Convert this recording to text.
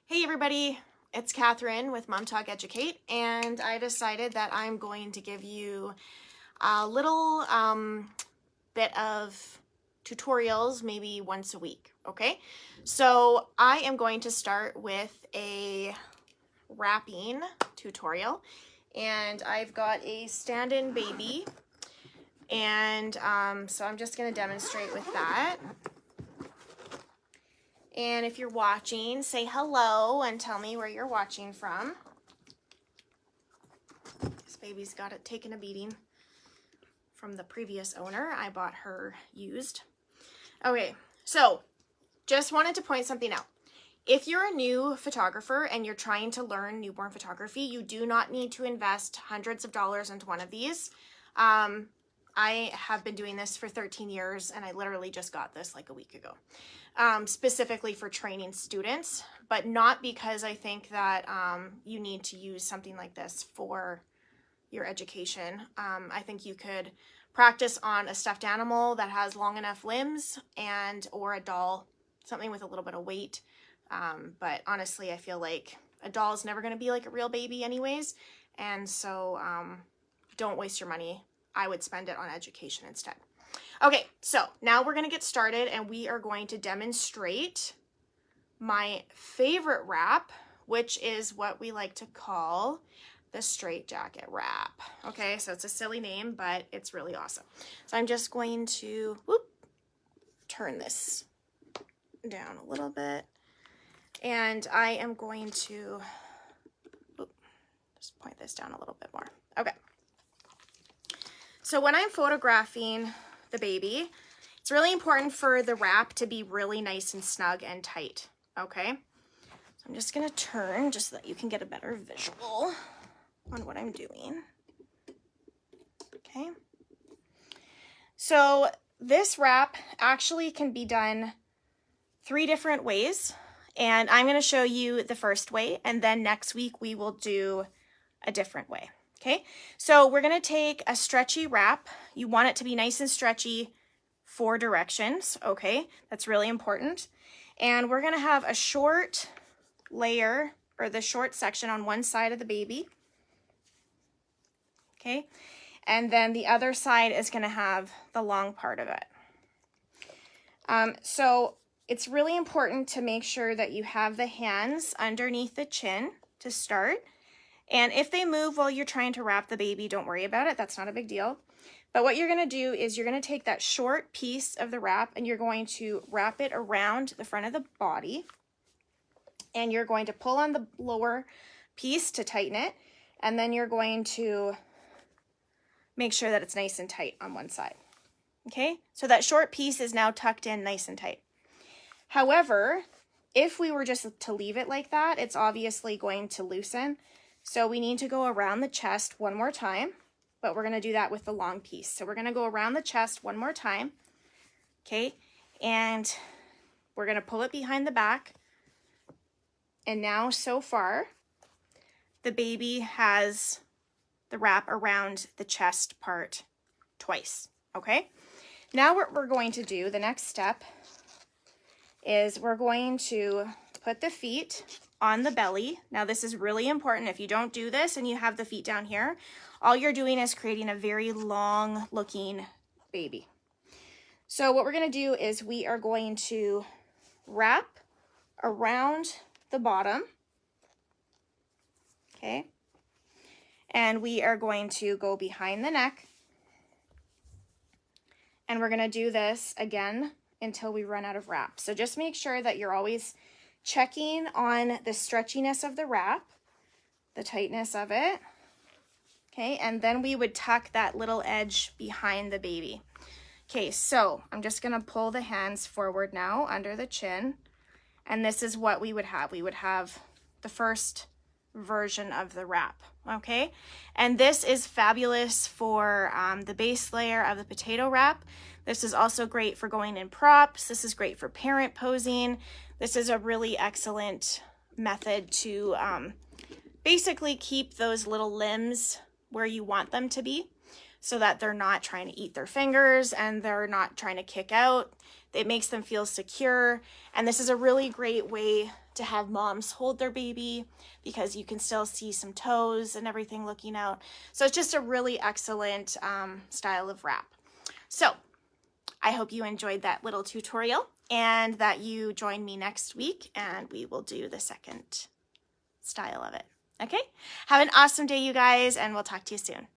Hey everybody, it's Catherine with Mom Talk Educate, and I decided that I'm going to give you a little bit of tutorials maybe once a week, okay? So I am going to start with a wrapping tutorial, and I've got a stand-in baby, and so I'm just going to demonstrate with that. And if you're watching, say hello and tell me where you're watching from. This baby's got it taken a beating from the previous owner. I bought her used. Okay, so just wanted to point something out. If you're a new photographer and you're trying to learn newborn photography, you do not need to invest hundreds of dollars into one of these. I have been doing this for 13 years and I literally just got this like a week ago, specifically for training students, but not because I think that you need to use something like this for your education. I think you could practice on a stuffed animal that has long enough limbs or a doll, something with a little bit of weight. But honestly, I feel like a doll is never going to be like a real baby anyways. And so don't waste your money. I would spend it on education instead. Okay, so now we're going to get started and we are going to demonstrate my favorite wrap, which is what we like to call the straight jacket wrap. Okay, so it's a silly name, but it's really awesome. So I'm just going to turn this down a little bit. And I am going to just point this down a little bit more. Okay. So when I'm photographing the baby, it's really important for the wrap to be really nice and snug and tight. Okay. So I'm just going to turn just so that you can get a better visual on what I'm doing. Okay. So this wrap actually can be done 3 different ways. And I'm going to show you the first way, and then next week we will do a different way, okay? So we're going to take a stretchy wrap. You want it to be nice and stretchy, 4 directions, okay? That's really important. And we're going to have a short layer, or the short section on one side of the baby, okay? And then the other side is going to have the long part of it. So it's really important to make sure that you have the hands underneath the chin to start. And if they move while you're trying to wrap the baby, don't worry about it. That's not a big deal. But what you're going to do is you're going to take that short piece of the wrap and you're going to wrap it around the front of the body. And you're going to pull on the lower piece to tighten it. And then you're going to make sure that it's nice and tight on one side. Okay? So that short piece is now tucked in nice and tight. However, if we were just to leave it like that, it's obviously going to loosen. So we need to go around the chest one more time, but we're going to do that with the long piece. So we're going to go around the chest one more time, okay? And we're going to pull it behind the back. And now, so far, the baby has the wrap around the chest part twice, okay? Now what we're going to do, the next step, is we're going to put the feet on the belly. Now this is really important. If you don't do this and you have the feet down here, all you're doing is creating a very long looking baby. So what we're going to do is we are going to wrap around the bottom, okay? And we are going to go behind the neck. And we're going to do this again until we run out of wrap. So just make sure that you're always checking on the stretchiness of the wrap, the tightness of it, okay? And then we would tuck that little edge behind the baby. Okay, so I'm just gonna pull the hands forward now under the chin, and this is what we would have. We would have the first version of the wrap, okay? And this is fabulous for the base layer of the potato wrap. This is also great for going in props. This is great for parent posing. This is a really excellent method to basically keep those little limbs where you want them to be. so that they're not trying to eat their fingers and they're not trying to kick out. It makes them feel secure. And this is a really great way to have moms hold their baby because you can still see some toes and everything looking out. So it's just a really excellent style of wrap. So I hope you enjoyed that little tutorial and that you join me next week and we will do the second style of it. Okay? Have an awesome day, you guys, and we'll talk to you soon.